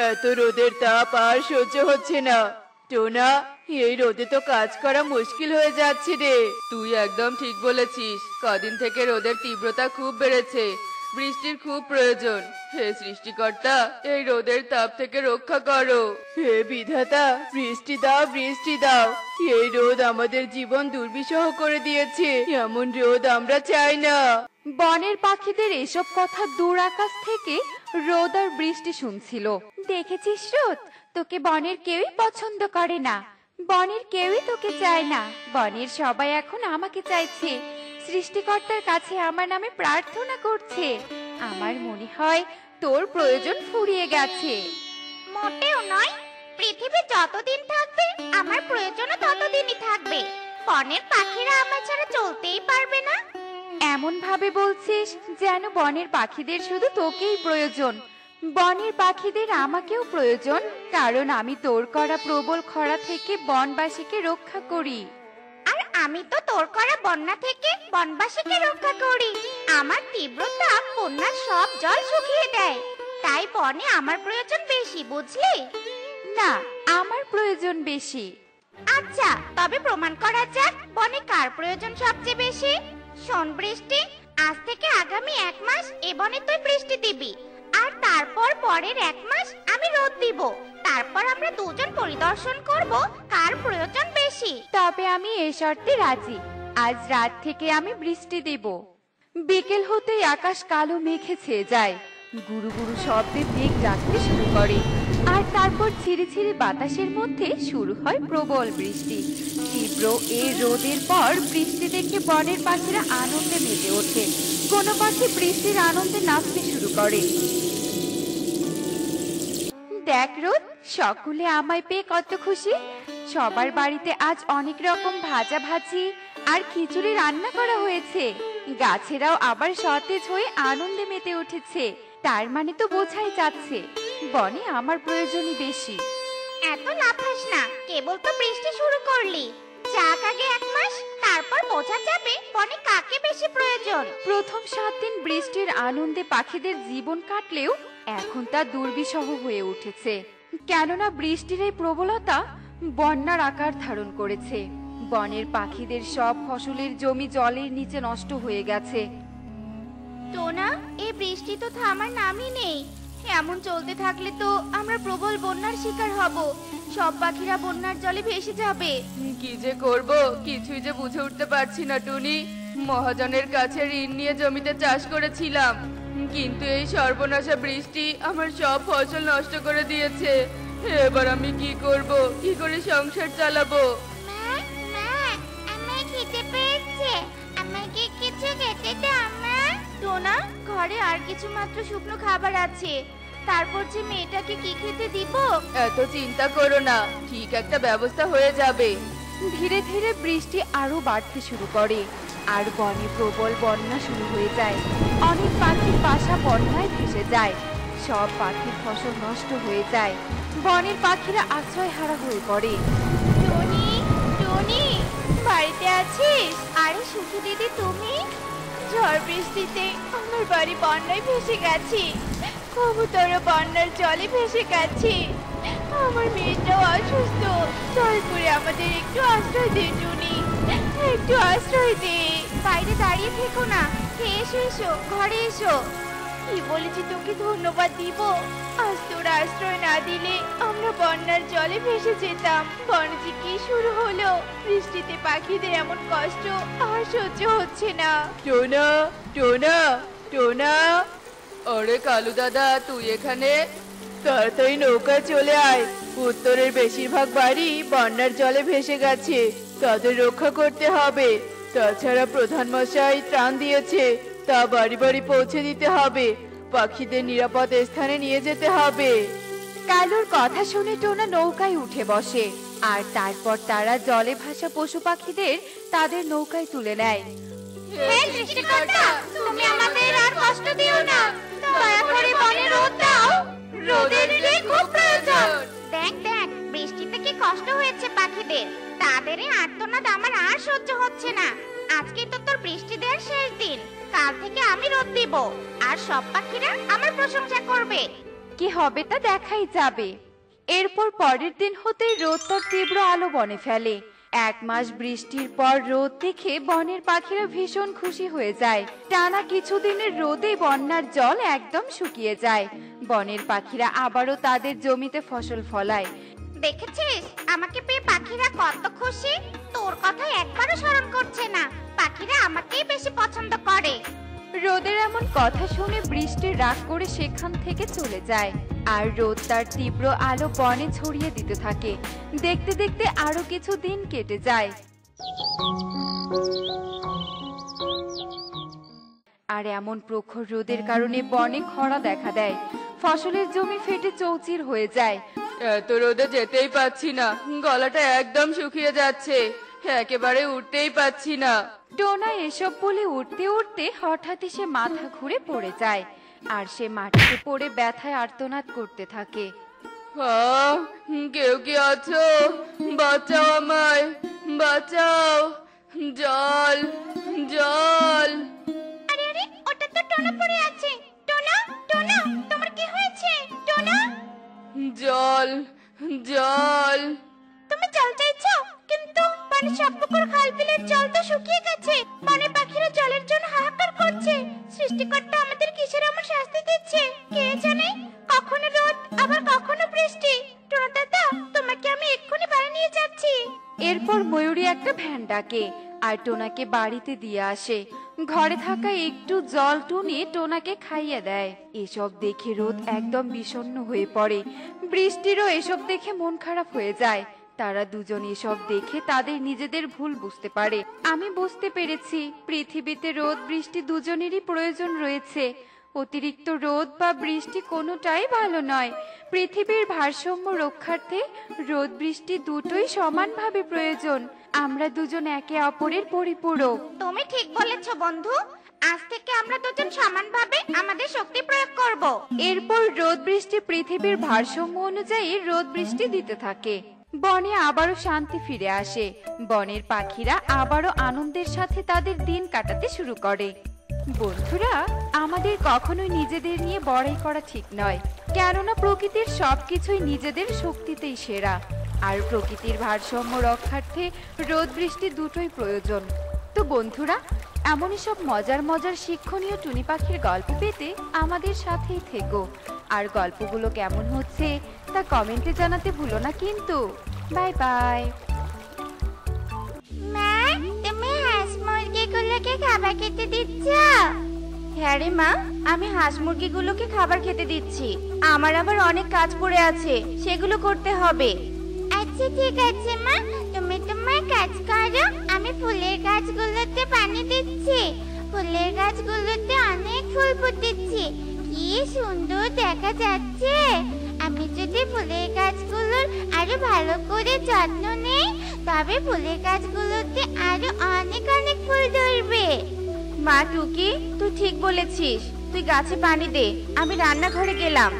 এত রোদের তাপ আর সহ্য হচ্ছে না। টোনা, এই রোদে তো কাজ করা মুশকিল হয়ে যাচ্ছে রে। তুই একদম ঠিক বলেছিস, কদিন থেকে রোদের তীব্রতা খুব বেড়েছে। বৃষ্টির খুব প্রয়োজন। হে সৃষ্টিকর্তা, এই রোদের তাপ থেকে রক্ষা করো। হে বিধাতা, বৃষ্টি দাও, বৃষ্টি দাও। এই রোদ আমাদের জীবন দুর্বিষহ করে দিয়েছে। এমন রোদ আমরা চাই না। বনের পাখিদের এসব কথা দূর আকাশ থেকে রোদ আর বৃষ্টি শুনছিল। দেখেছিস রোদ, তোকে বনের কেউই পছন্দ করে না, বনের কেউই তোকে চায় না। বনের সবাই এখন আমাকে চাইছে, সৃষ্টিকর্তার কাছে আমার নামে প্রার্থনা করছে। আমার মনে হয় তোর প্রয়োজন ফুরিয়ে গেছে। মোটেও নয়, পৃথিবী যতদিন থাকবে আমার প্রয়োজনও ততদিনই থাকবে। বনের পাখিরা আমার ছাড়া চলতেই পারবে না। এমন ভাবে বলছিস যেন বনের পাখিদের শুধু তোকেই প্রয়োজন। বনের পাখিদের আমাকেও প্রয়োজন, কারণ আমি তোর করা প্রবল খরা থেকে বনবাসীকে রক্ষা করি। আর আমি তো তোর করা বন্যা থেকে বনবাসীকে রক্ষা করি। আমার তীব্র তাপ বন্যার সব জল শুকিয়ে দেয়। তাই বনে আমার প্রয়োজন বেশি, বুঝলি? না, আমার প্রয়োজন বেশি। আচ্ছা, তবে প্রমাণ করা যাক বনে কার প্রয়োজন সবচেয়ে বেশি। শোন বৃষ্টি, আজ থেকে আগামী 1 মাস এ বনে তুই বৃষ্টি দিবি, আর তারপর পরের 1 মাস আমি রোদ দিব। তারপর আমরা দুজন পরিদর্শন করব কার প্রয়োজন বেশি। তবে আমি এই শর্তে রাজি, আজ রাত থেকে আমি বৃষ্টি দেব। বিকেল হতেই আকাশ কালো মেঘে ছেয়ে যায়, গুরু গুরু শব্দে মেঘ ডাকতে শুরু করে, আর তারপর ছিঁড়ে ছিঁড়ে বাতাসের মধ্যে শুরু হয় প্রবল বৃষ্টি। তীব্র এই রোদের পর বৃষ্টি দেখে বনের পাখিরা আনন্দে মেতে ওঠে। কোনো পাখি বৃষ্টির আনন্দে নাচতে শুরু করে। দেখ রোদ, সকলে আমায় পেয়ে কত খুশি। সবার বাড়িতে আজ অনেক রকম ভাজা ভাজি আর খিচুড়ি রান্না করা হয়েছে। গাছেরাও আবার সতেজ হয়ে আনন্দে মেতে উঠেছে। তার মানে তো বোঝাই যাচ্ছে বনে আমার প্রয়োজনই বেশি। এত লাফাস না, কেবল তো বৃষ্টি শুরু করলি। যাক আগে 1 মাস, তারপর বোঝা যাবে বনে কাকে বেশি প্রয়োজন। প্রথম 7 দিন বৃষ্টির আনন্দে পাখিদের জীবন কাটলেও এখন তা দুর্বিষহ হয়ে উঠেছে, কেননা বৃষ্টির এই প্রবলতা বন্যার আকার ধারণ করেছে। বনের পাখিদের সব ফসলের জমি জলের নিচে নষ্ট হয়ে গেছে। টোনা, এই বৃষ্টি তো থামার নামই নেই। এমন চলতে থাকলে তো আমরা প্রবল বন্যার শিকার হব। সব পাখিরা বন্যার জলে ভেসে যাবে। কি যে করব কিছুই যে বুঝে উঠতে পারছি না টুনি। মহাজনের কাছে ঋণ নিয়ে জমিতে চাষ করেছিলাম, কিন্তু এই সর্বনাশা বৃষ্টি আমার সব ফসল নষ্ট করে দিয়েছে। এবার আমি কি করব, কি করে সংসার চালাবো? মা, মা, আমার খেতে পেয়েছে। আমাকে কিছু খেতে দাও মা। টোনা, ঘরে আর কিছু মাত্র শুকনো খাবার আছে। তারপর যে মেয়েটাকে কি খেতে দিব? এত চিন্তা করো না, ঠিক একটা ব্যবস্থা হয়ে যাবে। ধীরে ধীরে বৃষ্টি আরো বাড়তে শুরু করে, আর বনে প্রবল বন্যা শুরু হয়ে যায়। অনেক পাখির বাসা বন্যায় ভেসে যায়, সব পাখির ফসল নষ্ট হয়ে যায়। বনের পাখিরা আশ্রয় হারা হয়ে পড়ে। টনি, টনি, বাড়িতে আছিস? আরে সুখী দিদি, তুমি? ঝড় বৃষ্টিতে আমার বাড়ি বন্যায় ভেসে গেছি। কবুতরও বন্যার জলে ভেসে গেছি। আমার মেয়েটাও অসুস্থ। দয়া করে আমাদের একটু আশ্রয় দে টনি, একটু আশ্রয় দে। বাইরে দাঁড়িয়ে থেকো না, এসো এসো, ঘরে এসো। কি বলেছি তোকে ধন্যবাদ দিব? আজ তোর আশ্রয় না দিলে আমরা বন্যার জলে ভেসে যেতাম। বনে কি শুরু হলো? বৃষ্টিতে পাখিদের এমন কষ্ট আর সহ্য হচ্ছে না। টোনা, টোনা, টোনা, আরে কালু দাদা, তুই এখানে? তাড়াতাড়ি নৌকায় চলে আয়। উত্তরের বেশিরভাগ বাড়ি বন্যার জলে ভেসে গেছে, তাদের রক্ষা করতে হবে। তাছাড়া প্রধান মশাই ত্রাণ দিয়েছে, তা বাড়ি বাড়ি পৌঁছে দিতে হবে। পাখিদের নিরাপদ স্থানে নিয়ে যেতে হবে। কালুর কথা শুনে টোনা নৌকায় উঠে বসে, আর তারপর তারা জলে ভাসা পশু পাখিদের তাদের নৌকায় তুলে নেয়। হে সৃষ্টিকর্তা, তুমি আমাদের আর কষ্ট দিও না। দয়া করে বনে রোদ দাও। রোদের যে খুব প্রয়োজন। দেখ দেখ, বৃষ্টিতে কি কষ্ট হয়েছে পাখিদের। তাদের এই আর্তনাদ আমার আর সহ্য হচ্ছে না। আজকে তো তোর বৃষ্টি দেওয়ার শেষ দিন। কাল থেকে আমি রোদ দিব, আর সব পাখিরা আমার প্রশংসা করবে। কি হবে তা দেখাই যাবে। এরপর পরের দিন হতেই রোদ তার তীব্র আলো বনে ফেলে। 1 মাস বৃষ্টির পর রোদ দেখে বনের পাখিরা ভীষণ খুশি হয়ে যায়। টানা কিছুদিনের রোদে বন্যার জল একদম শুকিয়ে যায়। বনের পাখিরা আবারও তাদের জমিতে ফসল ফলায়। দেখেছিস আমাকে পেয়ে পাখিরা কত খুশি। তোর কথা একবারও স্মরণ করছে না। পাখিরা আমাকেই বেশি পছন্দ করে। রোদের এমন কথা শুনে বৃষ্টি রাগ করে সেখান থেকে চলে যায়। আর রোদ তার তীব্র আলো বনে ছড়িয়ে দিতে থাকে। দেখতে দেখতে আরো কিছু দিন কেটে যায়। আর এমন প্রখর রোদের কারণে বনে খরা দেখা দেয়। ফসলের জমি ফেটে চৌচির হয়ে যায়। এত রোদে যেতেই পাচ্ছি না, গলাটা একদম শুকিয়ে যাচ্ছে, একেবারে উঠতেই পাচ্ছি না। টোনা এসব বলে উঠতে উঠতে হঠাৎই সে মাথা ঘুরে পড়ে যায়। আর সে মাটিতে পড়ে ব্যথায় আর্তনাদ করতে থাকে। কেউ কি আছো? বাঁচাও আমায়, বাঁচাও, জল, জল। আরে আরে, ওটা তো টোনা পড়ে আছে। টোনা, টোনা, তোমার কি হয়েছে? টোনা, জল, জল। তুমি জল চাইছো, কিন্তু পানি সব পুকুর খাল বিলের জল তো শুকিয়ে গেছে। বনের পাখিরা জলের জন্য হাহাকার করছে। সৃষ্টিকর্তা আমাদের কিসের এমন শাস্তি দিচ্ছে কে জানে। কখনো রোদ আবার কখনো বৃষ্টি। টোনা দাদা, তোমাকে আমি এক্ষুনি বাড়ি নিয়ে যাচ্ছি। এরপর ময়ূরী একটা ভ্যান ডাকে আর টোনাকে বাড়িতে দিয়ে আসে। ঘরে থাকা একটু জল টুনি টোনাকে খাইয়ে দেয়। এসব দেখে রোদ একদম বিষণ্ণ হয়ে পড়ে। বৃষ্টিরও এসব দেখে মন খারাপ হয়ে যায়। তারা দুজন এসব দেখে তাদের নিজেদের ভুল বুঝতে পারে। আমি বুঝতে পেরেছি পৃথিবীতে রোদ বৃষ্টি দুজনেরই প্রয়োজন রয়েছে। অতিরিক্ত রোদ বা বৃষ্টি কোনোটাই ভালো নয়। পৃথিবীর ভারসাম্য রক্ষার্থে রোদ বৃষ্টি দুটোই সমানভাবে প্রয়োজন। আমরা দুজন একে অপরের পরিপূরক। তুমি ঠিক বলেছো বন্ধু। আজ থেকে আমরা দুজন সমানভাবে আমাদের শক্তি প্রয়োগ করব। এরপর রোদ বৃষ্টি পৃথিবীর ভারসাম্য অনুযায়ী রোদ বৃষ্টি দিতে থাকে। বনে আবারও শান্তি ফিরে আসে। বনের পাখিরা আবারও আনন্দের সাথে তাদের দিন কাটাতে শুরু করে। বন্ধুরা, আমাদের কখনোই নিজেদের নিয়ে বড়াই করা ঠিক নয়, কেননা প্রকৃতির সবকিছুই নিজেদের শক্তিতেই সেরা। আর প্রকৃতির ভারসাম্য রক্ষার্থে রোদ বৃষ্টি দুটোই প্রয়োজন। তো বন্ধুরা, এমনই সব মজার মজার শিক্ষণীয় টুনি পাখির গল্প পেতে আমাদের সাথেই থেকো। আর গল্পগুলো কেমন হচ্ছে তা কমেন্টে জানাতে ভুলো না কিন্তু। Bye bye. মা, তুমি হাঁস মুরগিগুলোকে খাবার খেতে দিচ্ছ? হ্যাঁ রে মা, আমি হাঁস মুরগিগুলোকে খাবার খেতে দিচ্ছি। আমার আবার অনেক কাজ পড়ে আছে, সেগুলো করতে হবে। আচ্ছা ঠিক আছে মা, তুমি তোমার কাজ করো। আমি ফুলের গাছগুলোতে পানি দিচ্ছি। ফুলের গাছগুলোতে অনেক ফুল ফুটেছে, কি সুন্দর দেখা যাচ্ছে। আমি যদি ফুলের গাছগুলোর আরো ভালো করে যত্ন নেই, তবে ফুলের গাছগুলোতে আরো অনেক অনেক ফুল ধরবে। মা টুকি, তুই ঠিক বলেছিস। তুই গাছে পানি দে, আমি রান্নাঘরে গেলাম।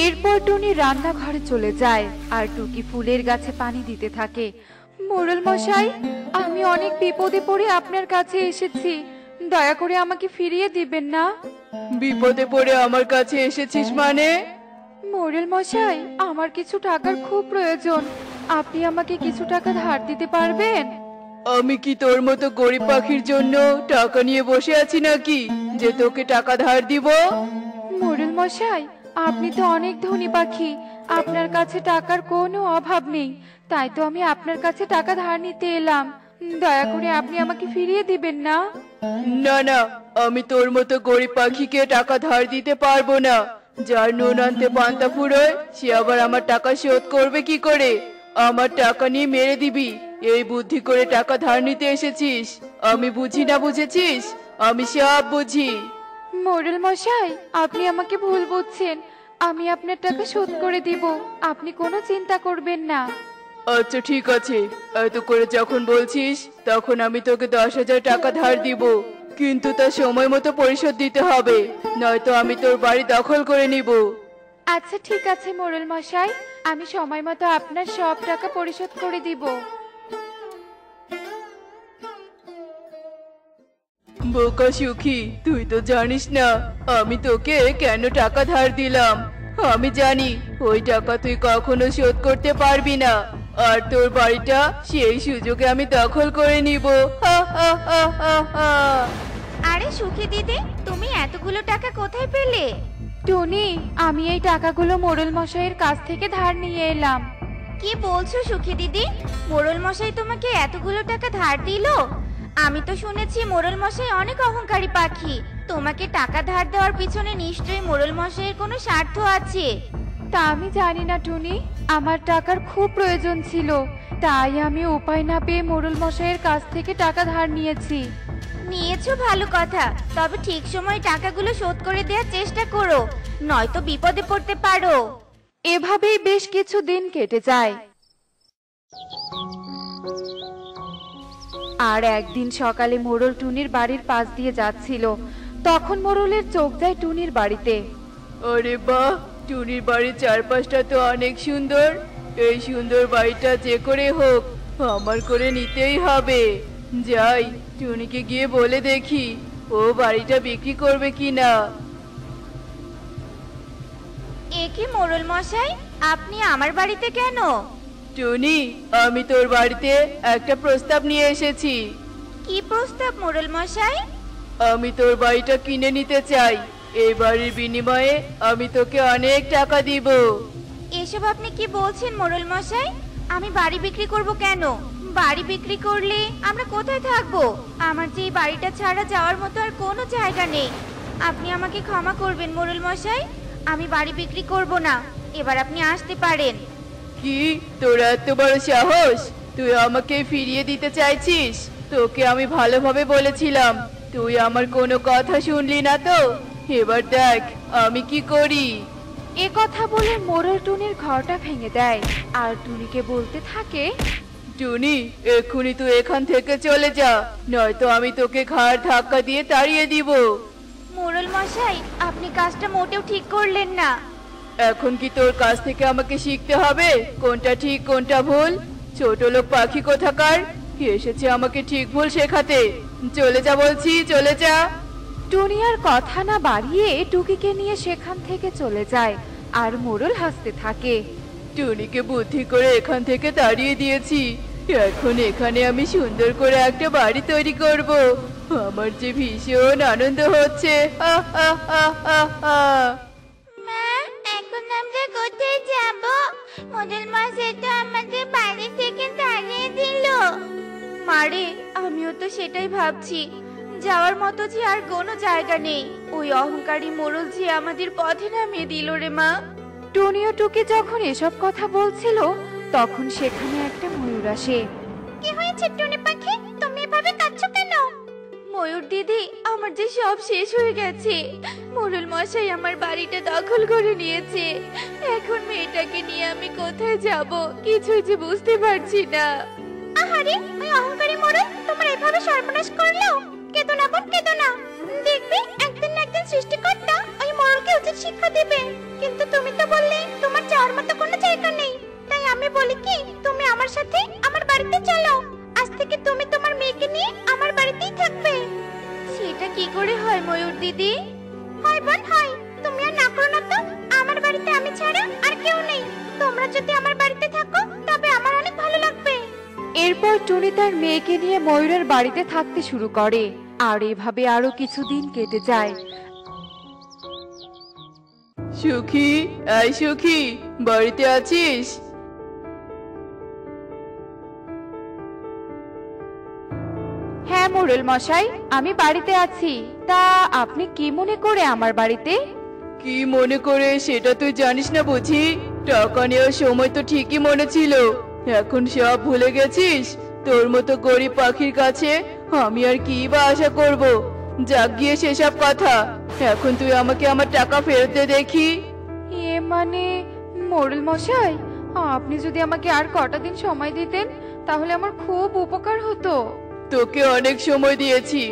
এরপর টুনি রান্নাঘরে চলে যায় আর টুকি ফুলের গাছে পানি দিতে থাকে। মোড়ল মশাই, আমি অনেক বিপদে পড়ে আপনার কাছে এসেছি, দয়া করে আমাকে ফিরিয়ে দিবেন না। বিপদে পড়ে আমার কাছে এসেছিস মানে? মোড়ল মশাই, আমার কিছু টাকার খুব প্রয়োজন, আপনি আমাকে কিছু টাকা ধার দিতে পারবেন? আমি কি তোর মতো গরিব পাখির জন্য টাকা নিয়ে বসে আছি নাকি যে তোকে টাকা ধার দিব? মোড়ল মশাই, আপনি তো অনেক ধনী পাখি, আপনার কাছে টাকার কোনো অভাব নেই, তাই তো আমি আপনার কাছে টাকা ধার নিতে এলাম। দয়া করে আপনি আমাকে ফিরিয়ে দিবেন না। না না, আমি তোর মতো গরিব পাখিকে টাকা ধার দিতে পারবো না। যার নুন আনতে পান্তা ফুরোয় সে আবার আমার টাকা শোধ করবে কি করে? আমার টাকা নিয়ে মেরে দিবি, এই বুদ্ধি করে টাকা ধার নিতে এসেছিস? আমি বুঝি না, বুঝেছিস? আমি সব বুঝি। মোড়ল মশাই, আপনি আমাকে ভুল বুঝছেন, আমি আপনার টাকা শোধ করে দিব, আপনি কোনো চিন্তা করবেন না। আচ্ছা ঠিক আছে, এত করে যখন বলছিস তখন আমি তোকে 10,000 টাকা ধার দিব, কিন্তু তা সময় মতো পরিশোধ দিতে হবে, নয়তো আমি তোর বাড়ি দখল করে নিব। আচ্ছা ঠিক আছে মোড়ল মশাই, আমি সময় মতো আপনার সব টাকা পরিশোধ করে দিব। বোকা সুখী, তুই তো জানিস না আমি তোকে কেন টাকা ধার দিলাম। আমি জানি ওই টাকা তুই কখনো শোধ করতে পারবি না, আর তোর বাড়িটা সেই সুযোগে আমি দখল করে নিব। হা হা হা হা হা। আরে সুখী দিদি, তুমি এতগুলো টাকা কোথায় পেলে? টুনি, আমি এই টাকাগুলো মোড়ল মশাইয়ের কাছ থেকে ধার নিয়ে এলাম। কি বলছো সুখী দিদি? মোড়ল মশাই তোমাকে এতগুলো টাকা ধার দিলো? আমি তো শুনেছি মোড়ল মশাই অনেক অহংকারী পাখি। তোমাকে টাকা ধার দেওয়ার পিছনে নিশ্চয়ই মোড়ল মশাইয়ের কোনো স্বার্থ আছে। তা আমি জানি না টুনি, আমার টাকার খুব প্রয়োজন ছিল, তাই আমি উপায় না পেয়ে মোড়ল মশাইয়ের কাছ থেকে টাকা ধার নিয়েছি। নিয়েছো ভালো কথা, তবে ঠিক সময় টাকাগুলো শোধ করে দেওয়ার চেষ্টা করো, নয়তো বিপদে পড়তে পারো। এভাবেই বেশ কিছু দিন কেটে যায়। আর একদিন সকালে মোড়ল টুনির বাড়ির পাশ দিয়ে যাচ্ছিল, তখন মোড়লের চোখ যায় টুনির বাড়িতে। আরে বাহ, টুনির বাড়ির চারপাশটা তো অনেক সুন্দর। এই সুন্দর বাড়িটা যে করে হোক আমার করে নিতেই হবে। যাই, টুনিকে গিয়ে বলে দেখি ও বাড়িটা বিক্রি করবে কিনা। এ কি মোড়ল মশাই, আপনি আমার বাড়িতে কেন? টুনি, আমি তোর বাড়িতে একটা প্রস্তাব নিয়ে এসেছি। কি প্রস্তাব মোড়ল মশাই? আমি তোর বাড়িটা কিনে নিতে চাই। এই বাড়ির বিনিময়ে আমি তোকে অনেক টাকা দিব। এসব আপনি কি বলছেন মোড়ল মশাই? আমি বাড়ি বিক্রি করব কেন? বাড়ি বিক্রি করলে আমরা কোথায় থাকবো? আমার যে এই বাড়িটা ছাড়া যাওয়ার মতো আর কোনো জায়গা নেই। আপনি আমাকে ক্ষমা করবেন মোড়ল মশাই, আমি বাড়ি বিক্রি করব না। এবার আপনি আসতে পারেন। কি, তোর এত বড় সাহস? তুই আমাকে ফিরিয়ে দিতে চাইছিস? তোকে আমি ভালোভাবে বলেছিলাম, তুই আমার কোনো কথা শুনলি না তো। এবার দেখ আমি কি করি। এ কথা বলে মোড়ল টুনির ঘরটা ভেঙে দেয় আর টুনিকে বলতে থাকে, টুনি, এক্ষুনি তুই এখান থেকে চলে যা, নয়তো আমি তোকে ঘাড় ধাক্কা দিয়ে তাড়িয়ে দিব। মোড়ল মশাই, আপনি কাজটা মোটেও ঠিক করলেন না। এখন কি তোর কাছ থেকে আমাকে শিখতে হবে কোনটা ঠিক কোনটা ভুল? ছোট লোক পাখি কোথাকার, এসেছে আমাকে ঠিক ভুল শেখাতে। চলে যা বলছি, চলে যা। টুনি আর কথা না বাড়িয়ে টুকিকে নিয়ে সেখান থেকে চলে যায় আর মোড়ল হাসতে থাকে। টুনিকে বুদ্ধি করে এখান থেকে তাড়িয়ে দিয়েছি, এখন এখানে আমি সুন্দর করে একটা বাড়ি তৈরি করব। আমার যে ভীষণ আনন্দ হচ্ছে। হা হা হা হা হা। মা, এখন আমরা কোথায় যাব? মোড়ল মশাই তো আমাদের বাড়ি থেকে তাড়িয়ে দিল। মারে, আমিও তো সেটাই ভাবছি, যাওয়ার মতো যে আর কোনো জায়গা নেই। ওই অহংকারী মোড়ল যে আমাদের পথে নামিয়ে দিল রে মা। টুনি ও টুকি যখন এসব কথা বলছিল তখন সেখানে একটা ময়ূর আসে। কি হয়েছে টুনি পাখি, তুমি এভাবে কাঁদছো কেন? ময়ূর দিদি, আমার যে সব শেষ হয়ে গেছে। মোড়ল মশাই আমার বাড়িটা দখল করে নিয়েছে। এখন মেয়েটাকে নিয়ে আমি কোথায় যাব কিছুই যে বুঝতে পারছি না। আহারে, ওই অহংকারী মোড়ল তোমার এভাবে সর্বনাশ করলো। কেঁদো না বোন, কেঁদো না। দেখবে একদিন না একদিন সৃষ্টিকর্তা ওই মোড়লকে উচিত শিক্ষা দেবে। কিন্তু তুমি তো বললে তোমার যাওয়ার মতো কোনো জায়গা নেই। তাই আমি বলি কি, তুমি আমার সাথে আমার বাড়িতে চলো। আজ থেকে তুমি তোমার মেয়েকে নিয়ে আমার বাড়িতেই থাকবে। সেটা কি করে হয় ময়ূর দিদি? হয় বোন হয়, তুমি আর না করো না তো। আমার বাড়িতে আমি ছাড়া আর কেউ নেই। তোমরা যদি আমার বাড়িতে থাকো তবে আমার অনেক ভালো লাগবে। এরপর টুনি তার মেয়েকে নিয়ে ময়ূরের বাড়িতে থাকতে শুরু করে আর এভাবে আরো কিছুদিন কেটে যায়। সুখী, এই সুখী, বাড়িতে আছিস? হ্যাঁ মোড়ল মশাই, আমি বাড়িতে আছি। তা আপনি কি মনে করে আমার বাড়িতে? কি মনে করে সেটা তুই জানিস না বুঝি? টাকা নেওয়ার সময় তো ঠিকই মনে ছিল, এখন সব ভুলে গেছিস? তোর মতো গরিব পাখির কাছে আমি আর কি বা আশা করব? যাক গিয়ে সেসব কথা, এখন তুই আমাকে আমার টাকা ফেরত দে দেখি। এ মানে মোড়ল মশাই, আপনি যদি আমাকে আর কটা দিন সময় দিতেন তাহলে আমার খুব উপকার হতো। তোকে অনেক সময় দিয়েছি,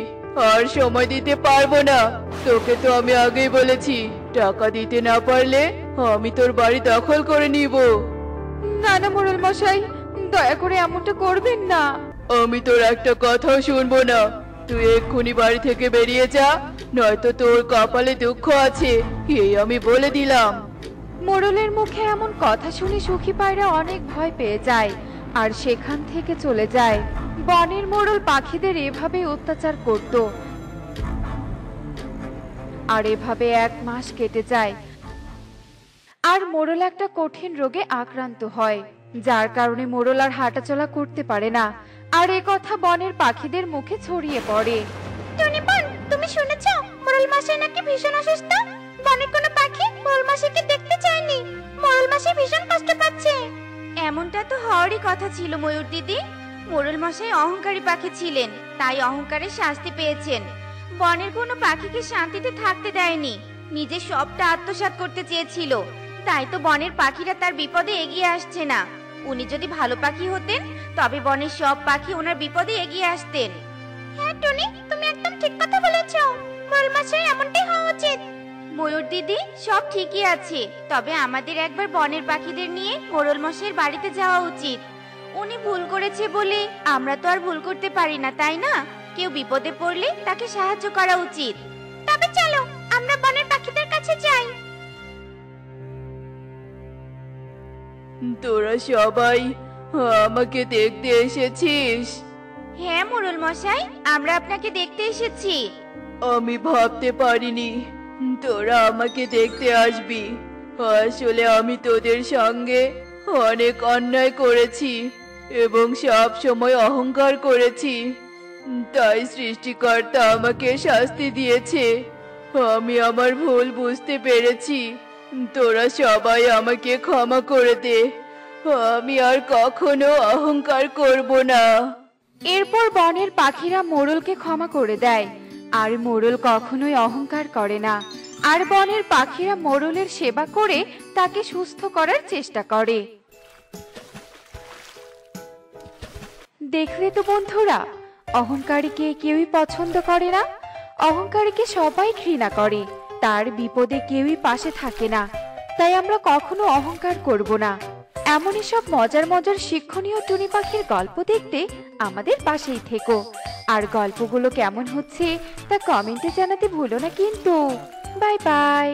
আর সময় দিতে পারবো না। তোকে তো আমি আগেই বলেছি, টাকা দিতে না পারলে আমি তোর বাড়ি দখল করে নিব। না না মোড়ল মশাই, দয়া করে এমনটা করবেন না। আমি তোর একটা কথাও শুনবো না। তুই এক্ষুনি বাড়ি থেকে বেরিয়ে যা, নয়তো তোর কপালে দুঃখ আছে, এই আমি বলে দিলাম। মোড়লের মুখে এমন কথা শুনে সুখী পায়রা অনেক ভয় পেয়ে যায় আর সেখান থেকে চলে যায়। বনের মোড়ল পাখিদের এভাবে অত্যাচার করত আর এভাবে 1 মাস কেটে যায়। আর মোড়ল একটা কঠিন রোগে আক্রান্ত হয়, যার কারণে মোড়ল আর হাঁটাচলা করতে পারে না। আর এ কথা বনের পাখিদের মুখে ছড়িয়ে পড়ে। টুনি বোন, তুমি শুনেছ মোড়ল মশাই নাকি ভীষণ অসুস্থ? বনের কোনো পাখি মোড়ল মশাইকে দেখতে চায়নি। মোড়ল মশাই ভীষণ কষ্ট পাচ্ছে। এমনটা তো হওয়ারই কথা ছিল ময়ূর দিদি। মোড়ল মশাই অহংকারী পাখি ছিলেন, তাই অহংকারের শাস্তি পেয়েছেন। বনের কোনো পাখিকে শান্তিতে থাকতে দেয়নি, নিজে সবটা আত্মসাৎ করতে চেয়েছিল। তাই তো বনের পাখিরা তার বিপদে এগিয়ে আসছে না। উনি যদি ভালো পাখি হতেন তবে বনের সব পাখি ওনার বিপদে এগিয়ে আসতেন। হ্যাঁ টুনি, তুমি একদম ঠিক কথা বলেছো। মোড়ল মশাই এমনটাই হওয়া উচিত। ময়ূর দিদি, সব ঠিকই আছে, তবে আমাদের একবার বনের পাখিদের নিয়ে মোড়ল মশাইয়ের বাড়িতে যাওয়া উচিত। উনি ভুল করেছে বলে আমরা তো আর ভুল করতে পারি না, তাই না? কেউ বিপদে পড়লে তাকে সাহায্য করা উচিত। তবে চলো আমরা বনের পাখিদের কাছে যাই। তোরা সবাই আমাকে দেখতে এসেছিস? হ্যাঁ মোড়ল মশাই, আমরা আপনাকে দেখতে এসেছি। আমি ভাবতে পারিনি তোরা আমাকে দেখতে আসবি। আসলে আমি তোদের সঙ্গে অনেক অন্যায় করেছি এবং সব সময় অহংকার করেছি, তাই সৃষ্টিকর্তা আমাকে শাস্তি দিয়েছে। আমি আমার ভুল বুঝতে পেরেছি। তোরা সবাই আমাকে ক্ষমা করে দে। আমি আর কখনো অহংকার করব না। এরপর বনের পাখিরা মোড়লকে ক্ষমা করে দেয় আর মোড়ল কখনোই অহংকার করে না। আর বনের পাখিরা মোড়লের সেবা করে তাকে সুস্থ করার চেষ্টা করে। দেখলে তো বন্ধুরা, অহংকারীকে কেউই পছন্দ করে না। অহংকারীকে সবাই ঘৃণা করে, তার বিপদে কেউই পাশে থাকে না। তাই আমরা কখনো অহংকার করব না। এমনই সব মজার মজার শিক্ষণীয় টুনি পাখির গল্প দেখতে আমাদের পাশেই থেকো। আর গল্পগুলো কেমন হচ্ছে তা কমেন্টে জানাতে ভুলো না কিন্তু। Bye bye.